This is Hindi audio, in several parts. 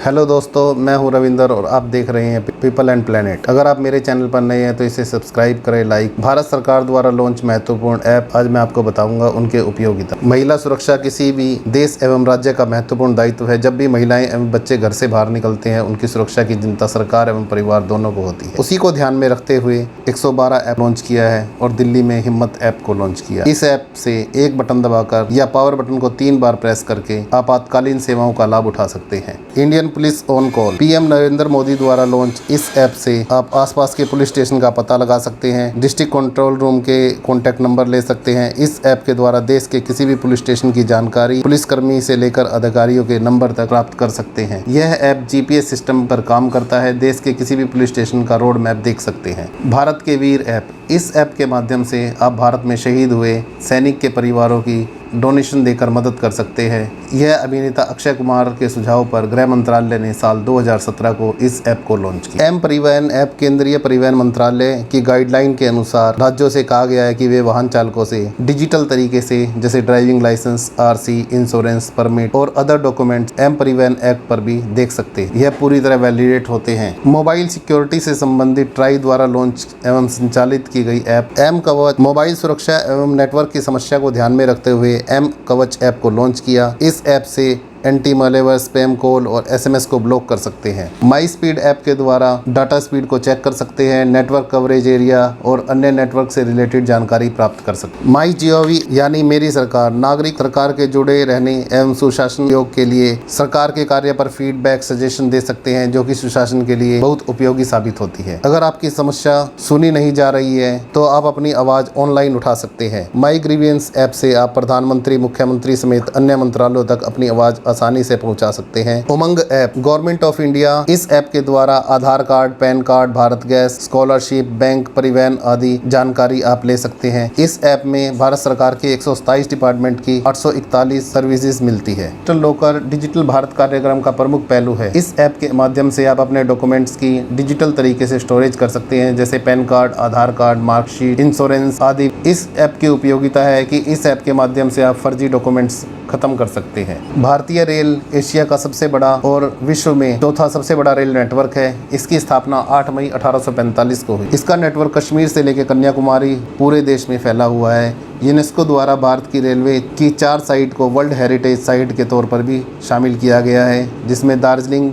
हेलो दोस्तों, मैं हूं रविंदर और आप देख रहे हैं पीपल एंड प्लेनेट। अगर आप मेरे चैनल पर नए हैं तो इसे सब्सक्राइब करें, लाइक। भारत सरकार द्वारा लॉन्च महत्वपूर्ण ऐप आज मैं आपको बताऊंगा उनके उपयोगिता। महिला सुरक्षा किसी भी देश एवं राज्य का महत्वपूर्ण दायित्व है। जब भी महिलाएं एवं बच्चे घर से बाहर निकलते हैं, उनकी सुरक्षा की चिंता सरकार एवं परिवार दोनों को होती है। उसी को ध्यान में रखते हुए 112 ऐप लॉन्च किया है और दिल्ली में हिम्मत ऐप को लॉन्च किया। इस ऐप से एक बटन दबाकर या पावर बटन को 3 बार प्रेस करके आपातकालीन सेवाओं का लाभ उठा सकते हैं। Indian police on call. PM Narendra Modi द्वारा लॉन्च इस ऐप से आप आसपास के पुलिस स्टेशन का पता लगा सकते हैं, डिस्ट्रिक्ट कंट्रोल रूम के कॉन्टैक्ट नंबर ले सकते हैं। इस ऐप के द्वारा देश के किसी भी पुलिस स्टेशन की जानकारी पुलिसकर्मी से लेकर अधिकारियों के नंबर तक प्राप्त कर सकते हैं। यह ऐप जीपीएस सिस्टम पर काम करता है। देश के किसी भी पुलिस स्टेशन का रोड मैप देख सकते हैं। भारत के वीर ऐप। इस ऐप के माध्यम से आप भारत में शहीद हुए सैनिक के परिवारों की डोनेशन देकर मदद कर सकते हैं। यह अभिनेता अक्षय कुमार के सुझाव पर गृह मंत्रालय ने साल 2017 को इस ऐप को लॉन्च किया। M Parivahan app. केंद्रीय परिवहन मंत्रालय की गाइडलाइन के अनुसार राज्यों से कहा गया है कि वे वाहन चालकों से डिजिटल तरीके से जैसे driving licence, RC, insurance, permit और other documents m Parivahan app पर भी देख सकते हैं। यह पूरी तरह वैलिडेट होते हैं। मोबाइल सिक्योरिटी से संबंधित ट्राई द्वारा लॉन्च एवं संचालित की गई ऐप एम कवच। मोबाइल सुरक्षा एवं नेटवर्क की समस्या को ध्यान में रखते हुए एम कवच ऐप को लॉन्च किया। इस ऐप से एंटी मालवेयर, स्पैम कॉल और एसएमएस को ब्लॉक कर सकते हैं। माई स्पीड ऐप के द्वारा डाटा स्पीड को चेक कर सकते हैं, नेटवर्क कवरेज एरिया और अन्य नेटवर्क से रिलेटेड जानकारी प्राप्त कर सकते हैं। माई जीओवी यानी मेरी सरकार। नागरिक सरकार के जुड़े रहने एवं सुशासन योग के लिए सरकार के कार्य पर फीडबैक, सजेशन दे सकते हैं, जो कि सुशासन के लिए बहुत उपयोगी साबित होती है। अगर आपकी समस्या सुनी नहीं जा रही है तो आप अपनी आवाज ऑनलाइन उठा सकते हैं। माई ग्रीवियंस ऐप से आप प्रधानमंत्री, मुख्यमंत्री समेत अन्य मंत्रालयों तक अपनी आवाज आसानी से पहुंचा सकते हैं। UMANG app. Government of India. इस ऐप के द्वारा Aadhaar card, PAN card, Bharat gas, scholarship, bank, परिवहन आदि जानकारी आप ले सकते हैं। इस ऐप में भारत सरकार के 127 डिपार्टमेंट की 841 सर्विसेज मिलती है। डिजिटल लॉकर डिजिटल भारत कार्यक्रम का प्रमुख पहलू है। इस ऐप के माध्यम से आप अपने डॉक्यूमेंट्स की डिजिटल तरीके से स्टोरेज कर सकते हैं, जैसे पैन कार्ड, आधार कार्ड, मार्कशीट, इंश्योरेंस आदि। इस ऐप की उपयोगिता है कि इस ऐप के माध्यम से आप फर्जी डॉक्यूमेंट्स खत्म कर सकते हैं। भारतीय रेल एशिया का सबसे बड़ा और विश्व में चौथा सबसे बड़ा रेल नेटवर्क है। इसकी स्थापना 8 मई 1845 को हुई। इसका नेटवर्क कश्मीर से लेकर कन्याकुमारी पूरे देश में फैला हुआ है। यूनेस्को द्वारा भारत की रेलवे की 4 साइट को वर्ल्ड हेरिटेज साइट के तौर पर भी शामिल किया गया है, जिसमें Darjeeling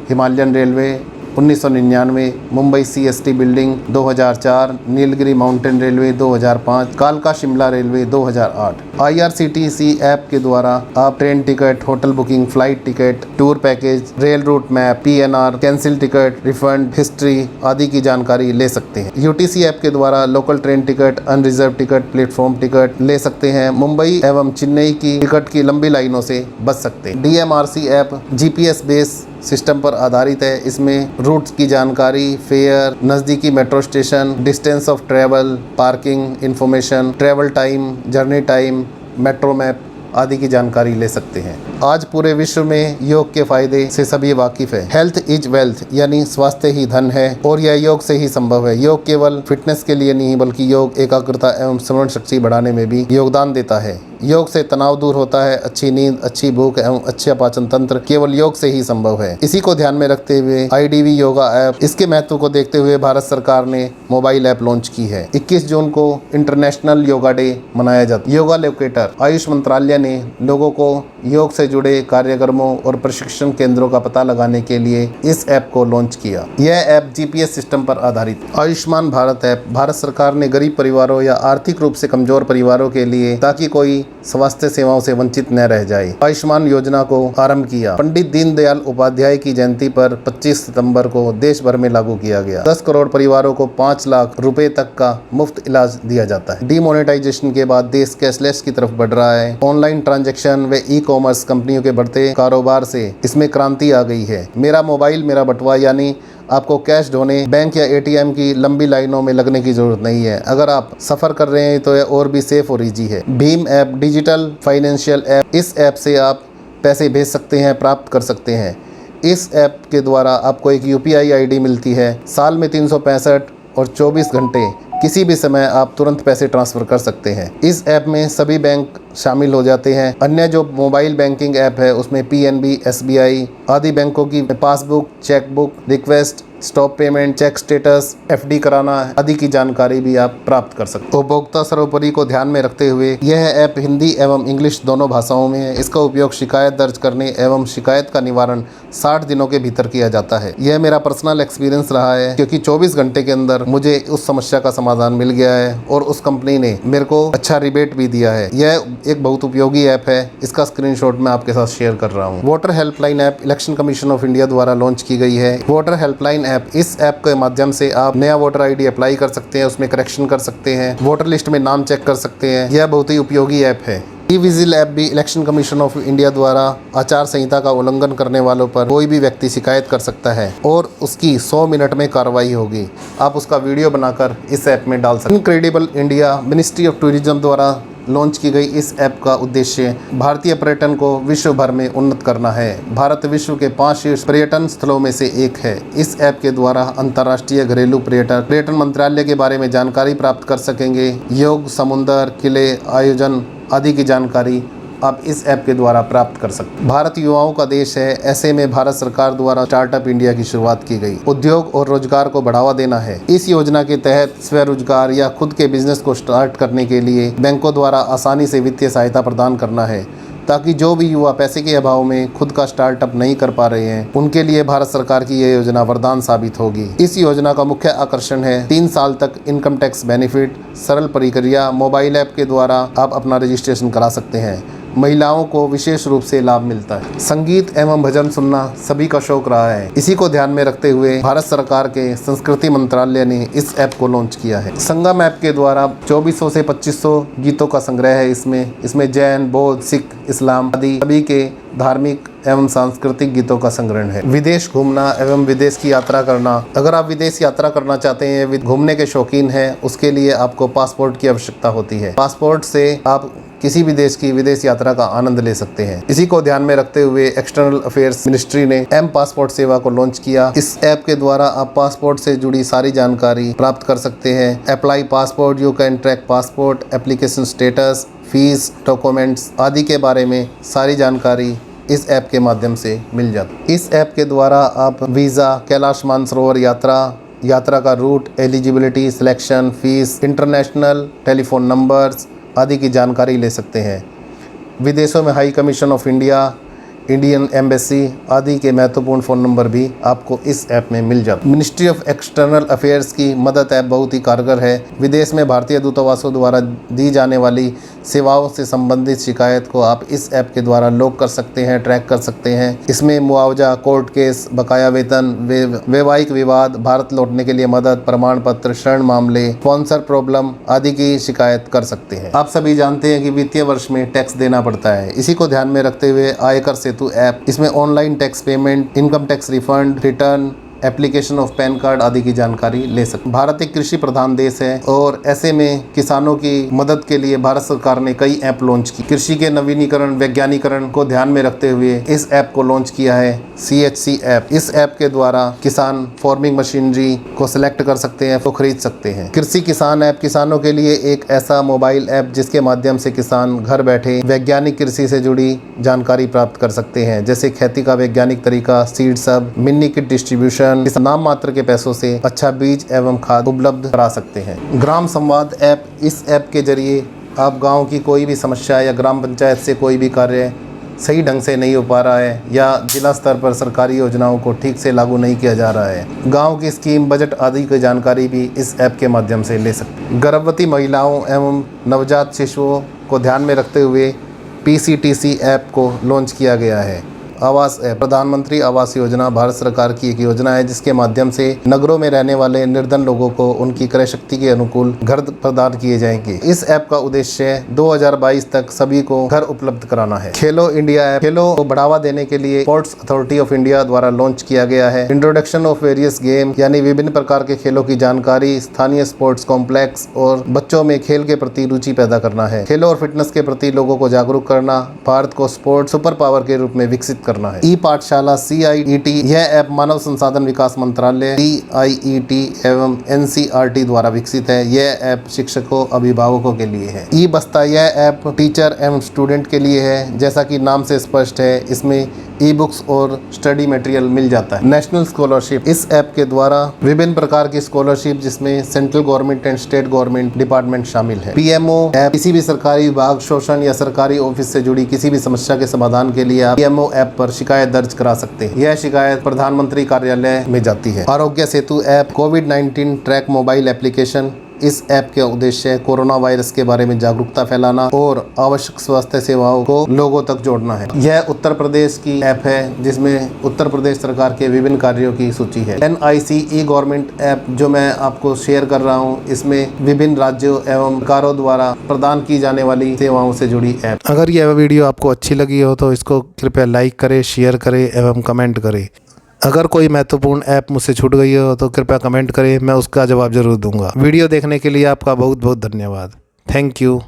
Himalayan railway 1999, Mumbai CST building 2004, Nilgiri mountain railway 2005, कालका शिमला रेलवे 2008। आईआरसीटीसी ऐप के द्वारा आप train ticket, hotel booking, flight ticket, tour package, rail route map, PNR, cancel ticket, refund history आदि की जानकारी ले सकते हैं। यूटीसी ऐप के द्वारा local train ticket, unreserve ticket, platform ticket ले सकते हैं। मुंबई एवं चेन्नई की टिकट की लंबी लाइनों से बच सकते हैं। DMRC app GPS base system पर आधारित है। इसमें रूट्स की जानकारी, फेयर, नज़दीकी metro station, distance of travel, parking information, travel time, journey time, metro map आदि की जानकारी ले सकते हैं। आज पूरे विश्व में योग के फायदे से सभी वाकिफ है। हेल्थ इज वेल्थ यानी स्वास्थ्य ही धन है और यह योग से ही संभव है। योग केवल फिटनेस के लिए नहीं बल्कि योग एकाग्रता एवं स्मरण शक्ति बढ़ाने में भी योगदान देता है। योग से तनाव दूर होता है। अच्छी नींद, अच्छी भूख एवं अच्छा पाचन तंत्र केवल योग से ही संभव है। इसी को ध्यान में रखते हुए आईडीवी योगा ऐप, इसके महत्व को देखते हुए भारत सरकार ने मोबाइल ऐप लॉन्च की है। 21 जून को इंटरनेशनल योगा डे मनाया जाता है। योगा लोकेटर। आयुष मंत्रालय ने लोगों को योग से जुड़े कार्यक्रमों और प्रशिक्षण केंद्रों का पता लगाने के लिए इस ऐप को लॉन्च किया। यह ऐप जीपीएस सिस्टम पर आधारित। आयुष्मान भारत ऐप। भारत सरकार ने गरीब परिवारों या आर्थिक रूप से कमजोर परिवारों के लिए, ताकि कोई स्वास्थ्य सेवाओं से वंचित न रह जाए, आयुष्मान योजना को आरंभ किया। पंडित दीनदयाल उपाध्याय की जयंती पर 25 सितंबर को देश भर में लागू किया गया। 10 करोड़ परिवारों को 5 लाख रुपए तक का मुफ्त इलाज दिया जाता है। डीमोनेटाइजेशन के बाद देश कैशलेस की तरफ बढ़ रहा है। ऑनलाइन ट्रांजैक्शन व ई कॉमर्स कंपनियों के बढ़ते कारोबार से इसमें क्रांति आ गई है। मेरा मोबाइल मेरा बटुआ यानी आपको कैश ढोने, बैंक या एटीएम की लंबी लाइनों में लगने की जरूरत नहीं है। अगर आप सफर कर रहे हैं तो यह और भी सेफ और इजी है। Bhim app digital financial app. इस ऐप से आप पैसे भेज सकते हैं, प्राप्त कर सकते हैं। इस ऐप के द्वारा आपको एक यूपीआई आईडी मिलती है। साल में 365 और 24 घंटे किसी भी समय आप तुरंत पैसे ट्रांसफ़र कर सकते हैं। इस ऐप में सभी बैंक शामिल हो जाते हैं। अन्य जो मोबाइल बैंकिंग ऐप है उसमें पीएनबी, एसबीआई आदि बैंकों की passbook, chequebook, request, stop payment, cheque status, FD कराना आदि की जानकारी भी आप प्राप्त कर सकते हैं। उपभोक्ता सर्वोपरि को ध्यान में रखते हुए यह ऐप हिंदी एवं इंग्लिश दोनों भाषाओं में है। इसका उपयोग शिकायत दर्ज करने एवं शिकायत का निवारण 60 दिनों के भीतर किया जाता है। यह मेरा पर्सनल एक्सपीरियंस रहा है, क्योंकि 24 घंटे के अंदर मुझे उस समस्या का समाधान मिल गया है और उस कंपनी ने मेरे को अच्छा रिबेट भी दिया है। यह एक बहुत उपयोगी ऐप है। इसका स्क्रीनशॉट मैं आपके साथ शेयर कर रहा हूँ। Voter helpline app election commission of India द्वारा लॉन्च की गई है। वोटर हेल्पलाइन ऐप, इस ऐप के माध्यम से आप नया वोटर आईडी अप्लाई कर सकते हैं, उसमें करेक्शन कर सकते हैं, वोटर लिस्ट में नाम चेक कर सकते हैं। यह बहुत ही उपयोगी ऐप है। ई-विजिल ऐप भी इलेक्शन कमीशन ऑफ इंडिया द्वारा आचार संहिता का उल्लंघन करने वालों पर कोई भी व्यक्ति शिकायत कर सकता है और उसकी 100 मिनट में कार्रवाई होगी। आप उसका वीडियो बनाकर इस ऐप में डाल सकते हैं। Incredible India ministry of tourism द्वारा लॉन्च की गई इस ऐप का उद्देश्य भारतीय पर्यटन को विश्व भर में उन्नत करना है। भारत विश्व के 5 शीर्ष पर्यटन स्थलों में से एक है। इस ऐप के द्वारा अंतर्राष्ट्रीय घरेलू पर्यटन मंत्रालय के बारे में जानकारी प्राप्त कर सकेंगे। योग, समुद्र, किले, आयोजन आदि की जानकारी आप इस ऐप के द्वारा प्राप्त कर सकते हैं। भारत युवाओं का देश है, ऐसे में भारत सरकार द्वारा स्टार्टअप इंडिया की शुरुआत की गई। उद्योग और रोजगार को बढ़ावा देना है। इस योजना के तहत स्वरोजगार या खुद के बिजनेस को स्टार्ट करने के लिए बैंकों द्वारा आसानी से वित्तीय सहायता प्रदान करना है, ताकि जो भी युवा पैसे के अभाव में खुद का स्टार्टअप नहीं कर पा रहे हैं, उनके लिए भारत सरकार की यह योजना वरदान साबित होगी। इस योजना का मुख्य आकर्षण है 3 साल तक इनकम टैक्स बेनिफिट, सरल प्रक्रिया, मोबाइल ऐप के द्वारा आप अपना रजिस्ट्रेशन करा सकते हैं। महिलाओं को विशेष रूप से लाभ मिलता है। संगीत एवं भजन सुनना सभी का शौक रहा है। इसी को ध्यान में रखते हुए भारत सरकार के संस्कृति मंत्रालय ने इस ऐप को लॉन्च किया है। संगम ऐप के द्वारा 2400 से 2500 गीतों का संग्रह है। इसमें जैन, बौद्ध, सिख, इस्लाम आदि सभी के धार्मिक एवं सांस्कृतिक गीतों का संग्रहण है। विदेश घूमना एवं विदेश की यात्रा करना, अगर आप विदेश यात्रा करना चाहते हैं, घूमने के शौकीन हैं, उसके लिए आपको पासपोर्ट की आवश्यकता होती है। पासपोर्ट से आप किसी भी देश की विदेश यात्रा का आनंद ले सकते हैं। इसी को ध्यान में रखते हुए एक्सटर्नल अफेयर्स मिनिस्ट्री ने एम पासपोर्ट सेवा को लॉन्च किया। इस ऐप के द्वारा आप पासपोर्ट से जुड़ी सारी जानकारी प्राप्त कर सकते हैं। Apply passport, you can track passport, application status, fees, documents आदि के बारे में सारी जानकारी इस ऐप के माध्यम से मिल जाती है। इस ऐप के द्वारा आप वीज़ा, कैलाश मानसरोवर यात्रा का route, eligibility, selection, fees, international telephone numbers आदि की जानकारी ले सकते हैं। विदेशों में high commission of India, Indian embassy आदि के महत्वपूर्ण फ़ोन नंबर भी आपको इस ऐप में मिल जाते हैं। मिनिस्ट्री ऑफ एक्सटर्नल अफेयर्स की मदद ऐप बहुत ही कारगर है। विदेश में भारतीय दूतावासों द्वारा दी जाने वाली सेवाओं से संबंधित शिकायत को आप इस ऐप के द्वारा लॉग कर सकते हैं, ट्रैक कर सकते हैं। इसमें मुआवजा, कोर्ट केस, बकाया वेतन, वैवाहिक विवाद, भारत लौटने के लिए मदद, प्रमाण पत्र, ऋण मामले, स्पॉन्सर प्रॉब्लम आदि की शिकायत कर सकते हैं। आप सभी जानते हैं कि वित्तीय वर्ष में टैक्स देना पड़ता है। इसी को ध्यान में रखते हुए आयकर सेतु ऐप, इसमें online tax payment, income tax refund, return, application of pan card आदि की जानकारी ले सकते। भारत एक कृषि प्रधान देश है और ऐसे में किसानों की मदद के लिए भारत सरकार ने कई ऐप लॉन्च की। कृषि के नवीनीकरण, वैज्ञानिकरण को ध्यान में रखते हुए इस ऐप को लॉन्च किया है CHC ऐप। इस ऐप के द्वारा किसान फार्मिंग मशीनरी को सिलेक्ट कर सकते हैं, तो खरीद सकते हैं। कृषि किसान ऐप किसानों के लिए एक ऐसा मोबाइल ऐप जिसके माध्यम से किसान घर बैठे वैज्ञानिक कृषि से जुड़ी जानकारी प्राप्त कर सकते हैं, जैसे खेती का वैज्ञानिक तरीका, सीड सब, मिनी किट डिस्ट्रीब्यूशन, इस नाम मात्र के पैसों से अच्छा बीज एवं खाद उपलब्ध करा सकते हैं। ग्राम संवाद ऐप, इस ऐप के जरिए आप गांव की कोई भी समस्या या ग्राम पंचायत से कोई भी कार्य सही ढंग से नहीं हो पा रहा है या जिला स्तर पर सरकारी योजनाओं को ठीक से लागू नहीं किया जा रहा है, गांव की स्कीम, बजट आदि की जानकारी भी इस ऐप के माध्यम से ले सकते हैं। गर्भवती महिलाओं एवं नवजात शिशुओं को ध्यान में रखते हुए PCTC ऐप को लॉन्च किया गया है। आवास ऐप, प्रधानमंत्री आवास योजना भारत सरकार की एक योजना है जिसके माध्यम से नगरों में रहने वाले निर्धन लोगों को उनकी क्रय शक्ति के अनुकूल घर प्रदान किए जाएंगे। इस ऐप का उद्देश्य 2022 तक सभी को घर उपलब्ध कराना है। खेलो इंडिया ऐप, खेलों को बढ़ावा देने के लिए स्पोर्ट्स अथॉरिटी ऑफ इंडिया द्वारा लॉन्च किया गया है। इंट्रोडक्शन ऑफ वेरियस गेम, यानी विभिन्न प्रकार के खेलों की जानकारी, स्थानीय स्पोर्ट्स कॉम्प्लेक्स और बच्चों में खेल के प्रति रुचि पैदा करना है। खेलों और फिटनेस के प्रति लोगों को जागरूक करना, भारत को स्पोर्ट्स सुपर पावर के रूप में विकसित करना है। ई पाठशाला CIET यह ऐप मानव संसाधन विकास मंत्रालय CIET एवं NCERT द्वारा विकसित है। यह ऐप शिक्षकों अभिभावकों के लिए है। ई बस्ता यह ऐप टीचर एवं स्टूडेंट के लिए है। जैसा कि नाम से स्पष्ट है, इसमें ई बुक्स और स्टडी मटेरियल मिल जाता है। नेशनल स्कॉलरशिप, इस ऐप के द्वारा विभिन्न प्रकार की स्कॉलरशिप जिसमें central government and state government department शामिल है। PMO ऐप, किसी भी सरकारी विभाग, शोषण या सरकारी ऑफिस से जुड़ी किसी भी समस्या के समाधान के लिए आप PMO ऐप पर शिकायत दर्ज करा सकते हैं। यह शिकायत प्रधानमंत्री कार्यालय में जाती है। आरोग्य सेतु ऐप कोविड-19 ट्रैक मोबाइल एप्लीकेशन। इस ऐप का उद्देश्य कोरोना वायरस के बारे में जागरूकता फैलाना और आवश्यक स्वास्थ्य सेवाओं को लोगों तक जोड़ना है। यह उत्तर प्रदेश की ऐप है जिसमें उत्तर प्रदेश सरकार के विभिन्न कार्यों की सूची है। NIC ई गवर्नमेंट ऐप जो मैं आपको शेयर कर रहा हूं, इसमें विभिन्न राज्यों एवं सरकारों द्वारा प्रदान की जाने वाली सेवाओं से जुड़ी ऐप। अगर यह वीडियो आपको अच्छी लगी हो तो इसको कृपया लाइक करें, शेयर करें एवं कमेंट करें। अगर कोई महत्वपूर्ण ऐप मुझसे छूट गई हो तो कृपया कमेंट करें, मैं उसका जवाब जरूर दूंगा। वीडियो देखने के लिए आपका बहुत बहुत धन्यवाद। Thank you.